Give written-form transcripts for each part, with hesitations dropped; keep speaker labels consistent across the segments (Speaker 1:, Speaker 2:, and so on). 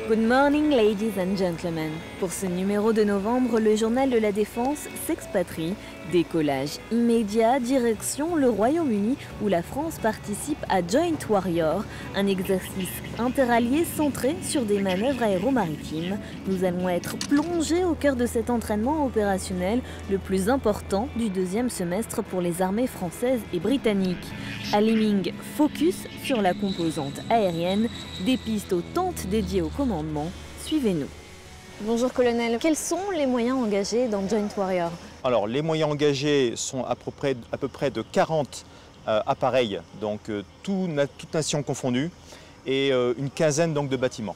Speaker 1: Good morning, ladies and gentlemen. Pour ce numéro de novembre, le journal de la Défense s'expatrie. Décollage immédiat, direction le Royaume-Uni où la France participe à Joint Warrior, un exercice interallié centré sur des manœuvres aéromaritimes. Nous allons être plongés au cœur de cet entraînement opérationnel, le plus important du deuxième semestre pour les armées françaises et britanniques. À Lymingue, focus sur la composante aérienne, des pistes aux tentes dédiées au commandement. Suivez-nous. Bonjour colonel, quels sont les moyens engagés dans Joint Warrior?
Speaker 2: Alors les moyens engagés sont à peu près de 40 appareils, donc toute nation confondue, et une quinzaine donc, de bâtiments.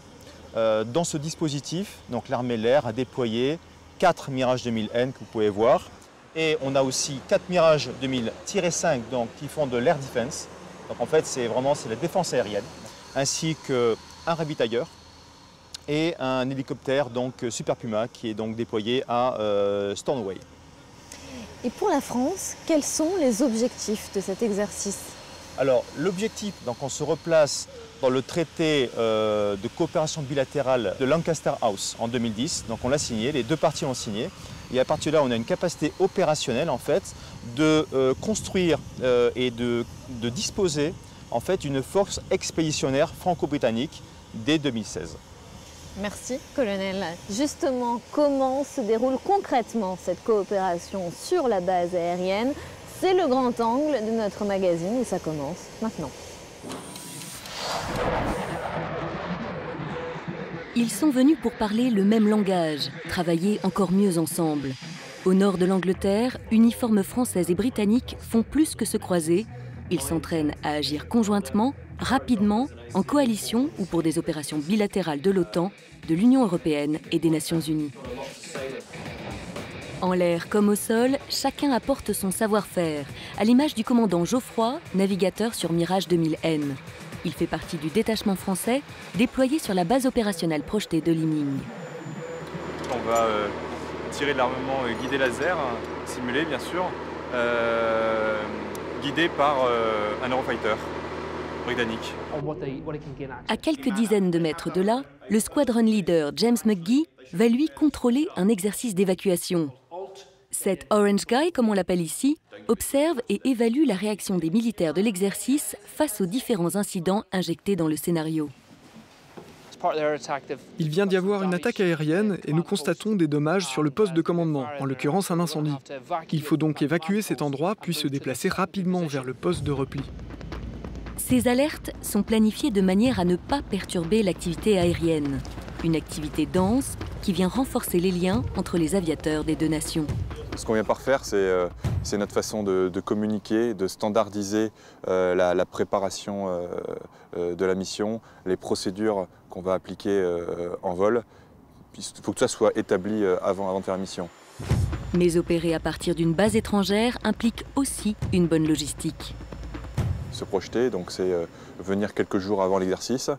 Speaker 2: Dans ce dispositif, l'armée de l'air a déployé 4 Mirage 2000N que vous pouvez voir. Et on a aussi 4 Mirage 2000-5 qui font de l'air defense. Donc en fait, c'est la défense aérienne, ainsi qu'un ravitailleur et un hélicoptère Super Puma qui est donc déployé à Stornoway.
Speaker 1: Et pour la France, quels sont les objectifs de cet exercice?
Speaker 2: Alors l'objectif, on se replace dans le traité de coopération bilatérale de Lancaster House en 2010. Donc on l'a signé, les deux parties l'ont signé. Et à partir de là, on a une capacité opérationnelle en fait, de construire et de disposer en fait, une force expéditionnaire franco-britannique dès 2016.
Speaker 1: Merci colonel. Justement, comment se déroule concrètement cette coopération sur la base aérienne? C'est le grand angle de notre magazine et ça commence maintenant.
Speaker 3: Ils sont venus pour parler le même langage, travailler encore mieux ensemble. Au nord de l'Angleterre, uniformes français et britanniques font plus que se croiser. Ils s'entraînent à agir conjointement, rapidement, en coalition ou pour des opérations bilatérales de l'OTAN, de l'Union européenne et des Nations unies. En l'air comme au sol, chacun apporte son savoir-faire, à l'image du commandant Geoffroy, navigateur sur Mirage 2000N. Il fait partie du détachement français, déployé sur la base opérationnelle projetée de Lymingue.
Speaker 4: On va tirer de l'armement guidé laser, simulé bien sûr, guidé par un Eurofighter britannique.
Speaker 3: À quelques dizaines de mètres de là, le squadron leader James McGee va lui contrôler un exercice d'évacuation. Cet Orange Guy, comme on l'appelle ici, observe et évalue la réaction des militaires de l'exercice face aux différents incidents injectés dans le scénario.
Speaker 5: Il vient d'y avoir une attaque aérienne et nous constatons des dommages sur le poste de commandement, en l'occurrence un incendie. Il faut donc évacuer cet endroit puis se déplacer rapidement vers le poste de repli.
Speaker 3: Ces alertes sont planifiées de manière à ne pas perturber l'activité aérienne. Une activité dense qui vient renforcer les liens entre les aviateurs des deux nations.
Speaker 4: Ce qu'on vient par faire, c'est notre façon de communiquer, de standardiser la préparation de la mission, les procédures qu'on va appliquer en vol. Il faut que tout ça soit établi avant de faire la mission.
Speaker 3: Mais opérer à partir d'une base étrangère implique aussi une bonne logistique.
Speaker 4: Se projeter, c'est venir quelques jours avant l'exercice,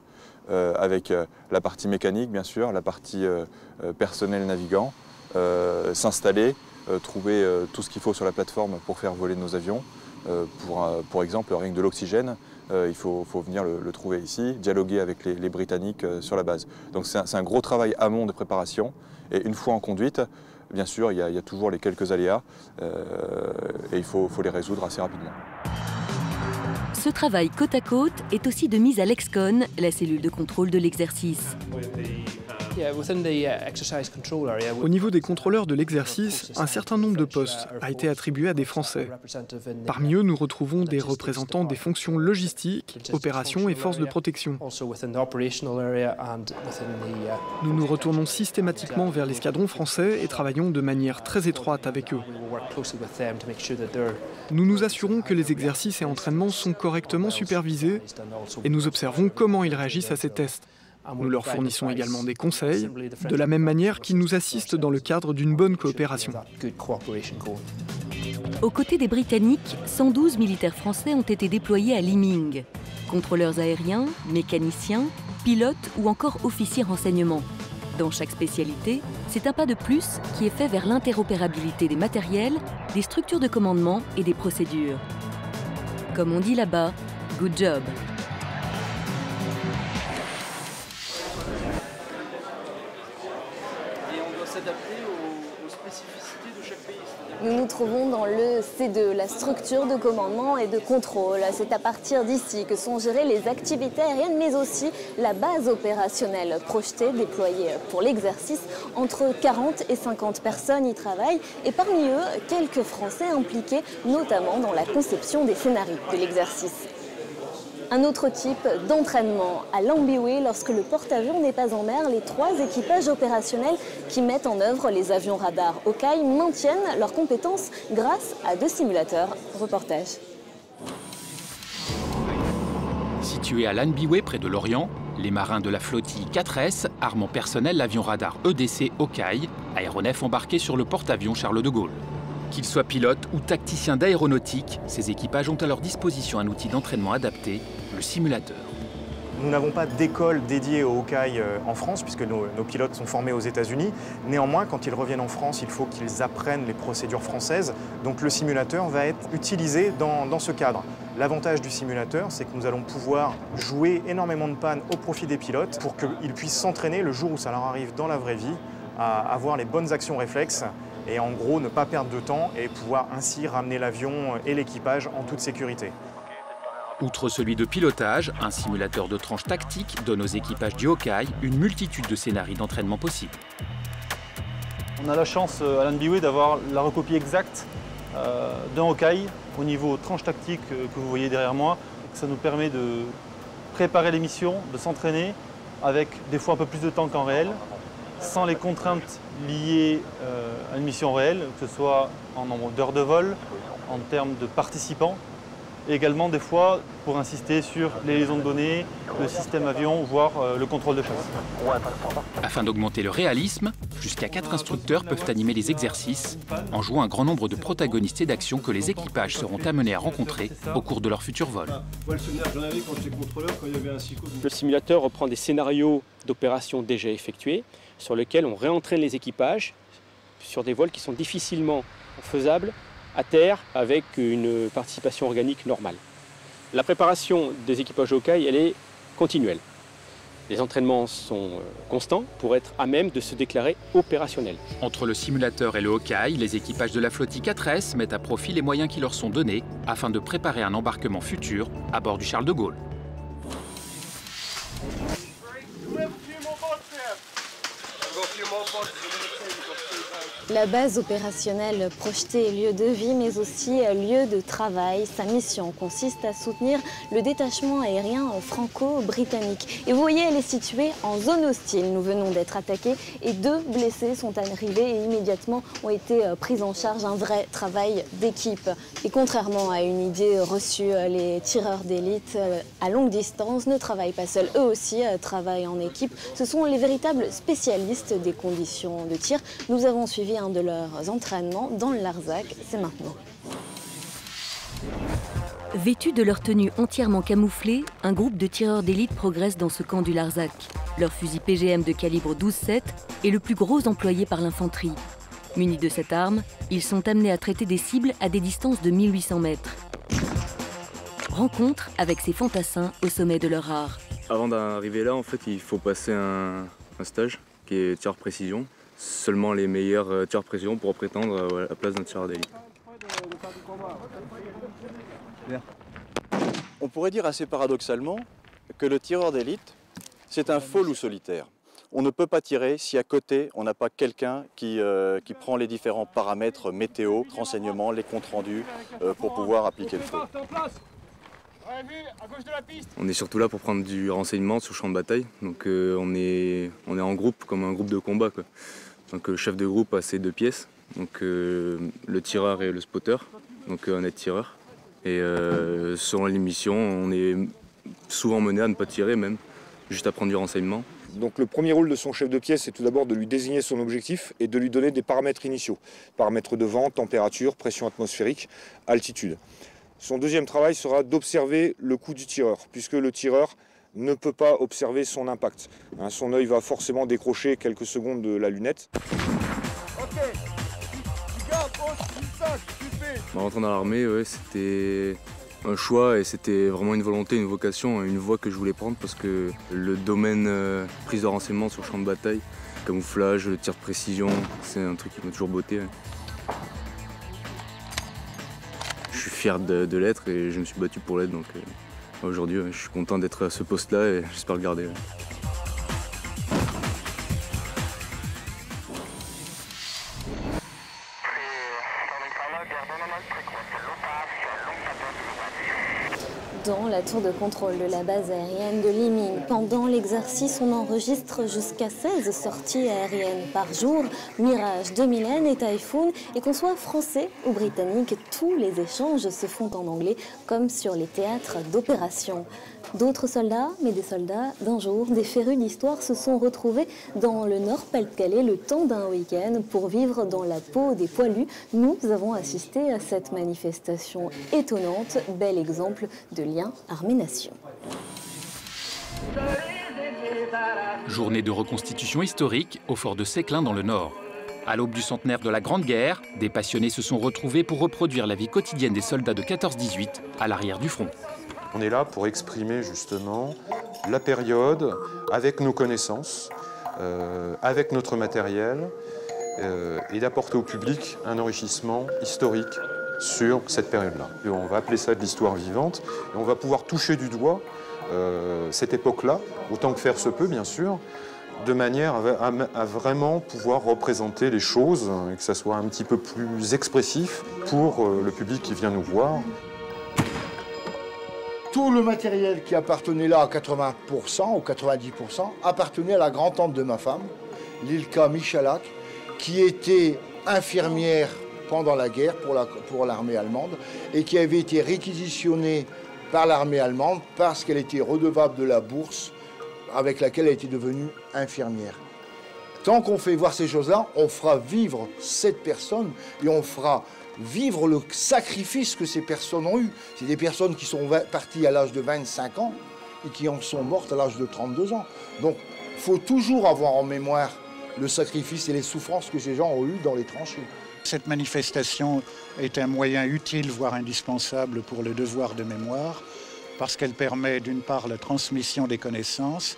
Speaker 4: avec la partie mécanique bien sûr, la partie personnel navigant, s'installer, trouver tout ce qu'il faut sur la plateforme pour faire voler nos avions. Pour exemple, rien que de l'oxygène, il faut venir le trouver ici, dialoguer avec les Britanniques sur la base. Donc c'est un gros travail amont de préparation. Et une fois en conduite, bien sûr, il y a toujours les quelques aléas et il faut les résoudre assez rapidement.
Speaker 3: Ce travail côte à côte est aussi de mise à l'ExCon, la cellule de contrôle de l'exercice.
Speaker 5: Au niveau des contrôleurs de l'exercice, un certain nombre de postes a été attribué à des Français. Parmi eux, nous retrouvons des représentants des fonctions logistiques, opérations et forces de protection. Nous nous retournons systématiquement vers l'escadron français et travaillons de manière très étroite avec eux. Nous nous assurons que les exercices et entraînements sont correctement supervisés et nous observons comment ils réagissent à ces tests. Nous leur fournissons également des conseils, de la même manière qu'ils nous assistent dans le cadre d'une bonne coopération.
Speaker 3: Aux côtés des Britanniques, 112 militaires français ont été déployés à Lymingue. Contrôleurs aériens, mécaniciens, pilotes ou encore officiers renseignement. Dans chaque spécialité, c'est un pas de plus qui est fait vers l'interopérabilité des matériels, des structures de commandement et des procédures. Comme on dit là-bas, good job.
Speaker 6: adapté aux spécificités de chaque pays.
Speaker 1: Nous nous trouvons dans le C2, la structure de commandement et de contrôle. C'est à partir d'ici que sont gérées les activités aériennes, mais aussi la base opérationnelle projetée, déployée pour l'exercice. Entre 40 et 50 personnes y travaillent et parmi eux, quelques Français impliqués, notamment dans la conception des scénarios de l'exercice. Un autre type d'entraînement à Lambiwe, lorsque le porte-avions n'est pas en mer, les 3 équipages opérationnels qui mettent en œuvre les avions radars Hawkeye maintiennent leurs compétences grâce à 2 simulateurs. Reportage.
Speaker 7: Situé à Lanbiwe, près de Lorient, les marins de la flottille 4S arment en personnel l'avion radar EDC Hawkeye, aéronef embarqué sur le porte-avions Charles de Gaulle. Qu'ils soient pilotes ou tacticiens d'aéronautique, ces équipages ont à leur disposition un outil d'entraînement adapté, le simulateur.
Speaker 8: Nous n'avons pas d'école dédiée au Hawkeye en France, puisque nos pilotes sont formés aux États-Unis. Néanmoins, quand ils reviennent en France, il faut qu'ils apprennent les procédures françaises. Donc le simulateur va être utilisé dans ce cadre. L'avantage du simulateur, c'est que nous allons pouvoir jouer énormément de pannes au profit des pilotes pour qu'ils puissent s'entraîner le jour où ça leur arrive dans la vraie vie, à avoir les bonnes actions réflexes et en gros ne pas perdre de temps et pouvoir ainsi ramener l'avion et l'équipage en toute sécurité.
Speaker 7: Outre celui de pilotage, un simulateur de tranche tactique donne aux équipages du Hawkeye une multitude de scénarios d'entraînement possibles.
Speaker 9: On a la chance à Lanbiwe d'avoir la recopie exacte d'un Hawkeye au niveau tranche tactique que vous voyez derrière moi. Ça nous permet de préparer les missions, de s'entraîner avec des fois un peu plus de temps qu'en réel, sans les contraintes liées à une mission réelle, que ce soit en nombre d'heures de vol, en termes de participants, et également des fois pour insister sur les liaisons de données, le système avion, voire le contrôle de chasse.
Speaker 7: Afin d'augmenter le réalisme, jusqu'à 4 instructeurs peuvent animer les exercices en jouant un grand nombre de protagonistes et d'actions que les équipages seront amenés à rencontrer au cours de leur futur vol.
Speaker 10: Le simulateur reprend des scénarios d'opérations déjà effectués sur lesquels on réentraîne les équipages sur des vols qui sont difficilement faisables à terre avec une participation organique normale. La préparation des équipages Hawkeye, elle est continuelle. Les entraînements sont constants pour être à même de se déclarer opérationnels.
Speaker 7: Entre le simulateur et le Hawkeye, les équipages de la flottille 4S mettent à profit les moyens qui leur sont donnés afin de préparer un embarquement futur à bord du Charles de Gaulle.
Speaker 1: La base opérationnelle projetée est lieu de vie, mais aussi lieu de travail. Sa mission consiste à soutenir le détachement aérien franco-britannique. Et vous voyez, elle est située en zone hostile. Nous venons d'être attaqués et 2 blessés sont arrivés et immédiatement ont été pris en charge. Un vrai travail d'équipe. Et contrairement à une idée reçue, les tireurs d'élite à longue distance ne travaillent pas seuls. Eux aussi travaillent en équipe. Ce sont les véritables spécialistes des conditions de tir. Nous avons suivi un de leurs entraînements dans le Larzac, c'est maintenant.
Speaker 3: Vêtus de leur tenue entièrement camouflée, un groupe de tireurs d'élite progresse dans ce camp du Larzac. Leur fusil PGM de calibre 12,7 est le plus gros employé par l'infanterie. Munis de cette arme, ils sont amenés à traiter des cibles à des distances de 1800 mètres. Rencontre avec ces fantassins au sommet de leur art.
Speaker 11: Avant d'arriver là, en fait, il faut passer un stage qui est tir précision. Seulement les meilleurs tireurs précision pour prétendre à la place d'un tireur d'élite.
Speaker 12: On pourrait dire assez paradoxalement que le tireur d'élite, c'est un faux loup solitaire. On ne peut pas tirer si à côté on n'a pas quelqu'un qui prend les différents paramètres météo, renseignements, les comptes rendus pour pouvoir appliquer le feu.
Speaker 11: On est surtout là pour prendre du renseignement sur le champ de bataille. Donc on est en groupe, comme un groupe de combat, quoi. Donc le chef de groupe a ses 2 pièces, donc le tireur et le spotter, donc un aide-tireur. Et selon les missions, on est souvent mené à ne pas tirer même, juste à prendre du renseignement.
Speaker 13: Donc le premier rôle de son chef de pièce, c'est tout d'abord de lui désigner son objectif et de lui donner des paramètres initiaux. Paramètres de vent, température, pression atmosphérique, altitude. Son deuxième travail sera d'observer le coup du tireur, puisque le tireur ne peut pas observer son impact. Son œil va forcément décrocher quelques secondes de la lunette.
Speaker 11: En rentrant dans l'armée, c'était un choix et c'était vraiment une volonté, une vocation, une voie que je voulais prendre parce que le domaine prise de renseignement sur le champ de bataille, camouflage, le tir de précision, c'est un truc qui m'a toujours botté. Je suis fier de l'être et je me suis battu pour l'être, donc aujourd'hui je suis content d'être à ce poste-là et j'espère le garder.
Speaker 1: Dans la tour de contrôle de la base aérienne de Liming, pendant l'exercice, on enregistre jusqu'à 16 sorties aériennes par jour. Mirage, 2000N et Typhoon. Et qu'on soit français ou britannique, tous les échanges se font en anglais, comme sur les théâtres d'opération. D'autres soldats, mais des soldats d'un jour, des férus d'histoire se sont retrouvés dans le Nord-Pas-de-Calais le temps d'un week-end pour vivre dans la peau des poilus. Nous avons assisté à cette manifestation étonnante, bel exemple de lien armée-nation.
Speaker 7: Journée de reconstitution historique au fort de Séclin dans le Nord. À l'aube du centenaire de la Grande Guerre, des passionnés se sont retrouvés pour reproduire la vie quotidienne des soldats de 14-18 à l'arrière du front.
Speaker 14: On est là pour exprimer justement la période avec nos connaissances, avec notre matériel et d'apporter au public un enrichissement historique sur cette période-là. On va appeler ça de l'histoire vivante et on va pouvoir toucher du doigt cette époque-là, autant que faire se peut bien sûr, de manière à vraiment pouvoir représenter les choses et que ça soit un petit peu plus expressif pour le public qui vient nous voir.
Speaker 15: Tout le matériel qui appartenait là à 80% ou 90% appartenait à la grand-tante de ma femme, Lilka Michalak, qui était infirmière pendant la guerre pour l'armée allemande et qui avait été réquisitionnée par l'armée allemande parce qu'elle était redevable de la bourse avec laquelle elle était devenue infirmière. Tant qu'on fait voir ces choses-là, on fera vivre cette personne et on fera vivre le sacrifice que ces personnes ont eu. C'est des personnes qui sont parties à l'âge de 25 ans et qui en sont mortes à l'âge de 32 ans. Donc, il faut toujours avoir en mémoire le sacrifice et les souffrances que ces gens ont eues dans les tranchées.
Speaker 16: Cette manifestation est un moyen utile, voire indispensable pour le devoir de mémoire, parce qu'elle permet d'une part la transmission des connaissances,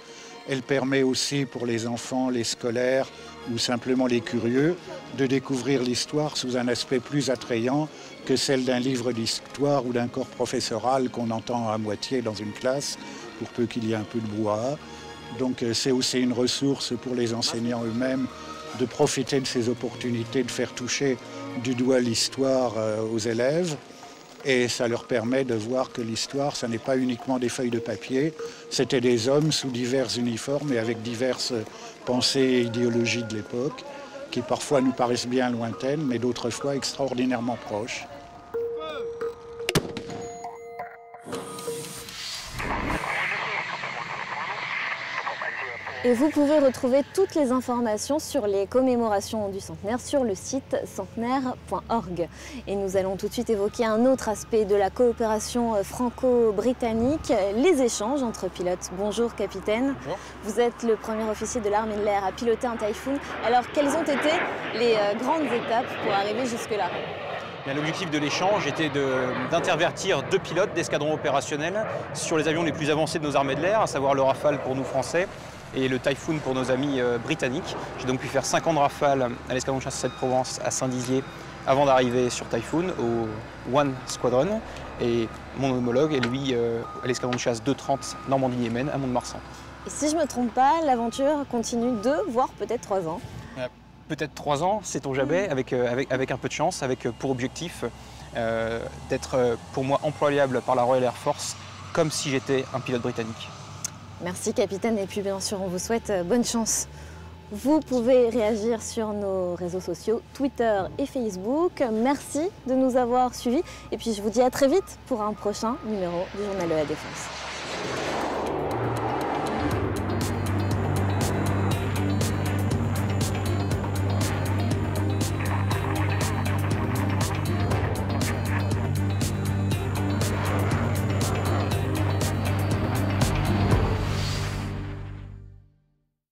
Speaker 16: elle permet aussi pour les enfants, les scolaires ou simplement les curieux de découvrir l'histoire sous un aspect plus attrayant que celle d'un livre d'histoire ou d'un corps professoral qu'on entend à moitié dans une classe, pour peu qu'il y ait un peu de brouhaha. Donc c'est aussi une ressource pour les enseignants eux-mêmes de profiter de ces opportunités de faire toucher du doigt l'histoire aux élèves. Et ça leur permet de voir que l'histoire, ça n'est pas uniquement des feuilles de papier, c'était des hommes sous divers uniformes et avec diverses pensées et idéologies de l'époque, qui parfois nous paraissent bien lointaines, mais d'autres fois extraordinairement proches.
Speaker 1: Et vous pouvez retrouver toutes les informations sur les commémorations du centenaire sur le site centenaire.org. Et nous allons tout de suite évoquer un autre aspect de la coopération franco-britannique, les échanges entre pilotes. Bonjour capitaine.
Speaker 17: Bonjour.
Speaker 1: Vous êtes le premier officier de l'armée de l'air à piloter un Typhoon. Alors quelles ont été les grandes étapes pour arriver jusque-là ?
Speaker 17: L'objectif de l'échange était d'intervertir 2 pilotes d'escadron opérationnel sur les avions les plus avancés de nos armées de l'air, à savoir le Rafale pour nous Français et le Typhoon pour nos amis britanniques. J'ai donc pu faire 50 Rafales à l'escadron de chasse 7 Provence à Saint-Dizier avant d'arriver sur Typhoon au One Squadron, et mon homologue est lui à l'escadron de chasse 230 Normandie-Yémen à Mont-de-Marsan.
Speaker 1: Et si je ne me trompe pas, l'aventure continue 2, voire peut-être 3 ans.
Speaker 17: Peut-être 3 ans, sait-on jamais, avec un peu de chance, avec pour objectif d'être pour moi employable par la Royal Air Force comme si j'étais un pilote britannique.
Speaker 1: Merci capitaine, et puis bien sûr on vous souhaite bonne chance. Vous pouvez réagir sur nos réseaux sociaux, Twitter et Facebook. Merci de nous avoir suivis et puis je vous dis à très vite pour un prochain numéro du Journal de la Défense.